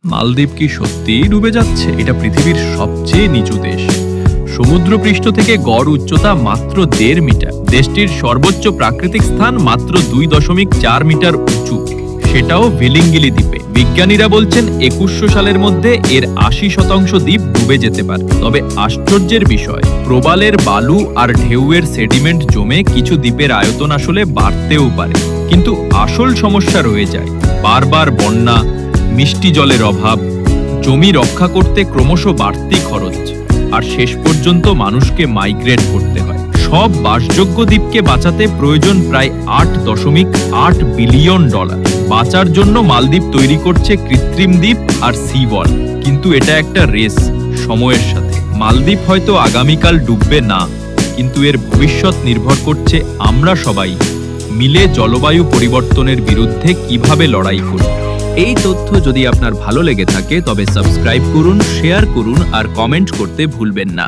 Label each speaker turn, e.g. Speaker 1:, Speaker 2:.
Speaker 1: মালদ্বীপ কি সত্যিই ডুবে যাচ্ছে? এটা পৃথিবীর সবচেয়ে নিচু দেশ। সমুদ্রপৃষ্ঠ থেকে গড় উচ্চতা মাত্র 1.5 মিটার। দেশটির সর্বোচ্চ প্রাকৃতিক স্থান মাত্র 2.4 মিটার উঁচু, সেটাও ভিলিঙ্গিলি দ্বীপে। বিজ্ঞানীরা বলছেন 2100 সালের মধ্যে এর 80% দ্বীপ ডুবে যেতে পারে। তবে আশ্চর্যের বিষয়, প্রবালের বালু আর ঢেউয়ের সেডিমেন্ট জমে কিছু দ্বীপের আয়তন আসলে বাড়তেও পারে, কিন্তু আসল সমস্যা রয়ে যায় বারবার বন্যা, মিষ্টি জলের অভাব, জমি রক্ষা করতে ক্রমশ বাড়তি খরচ, আর শেষ পর্যন্ত মানুষকে মাইগ্রেট করতে হয়। সব বাসযোগ্য দ্বীপকে বাঁচাতে প্রয়োজন প্রায় $8.8 বিলিয়ন। বাঁচার জন্য মালদ্বীপ তৈরি করছে কৃত্রিম দ্বীপ আর সি ওয়াল, কিন্তু এটা একটা রেস সময়ের সাথে। মালদ্বীপ হয়তো আগামীকাল ডুববে না, কিন্তু এর ভবিষ্যৎ নির্ভর করছে আমরা সবাই মিলে জলবায়ু পরিবর্তনের বিরুদ্ধে কিভাবে লড়াই করি। এই তথ্য যদি আপনার ভালো লেগে থাকে তবে সাবস্ক্রাইব করুন, শেয়ার করুন আর কমেন্ট করতে ভুলবেন না।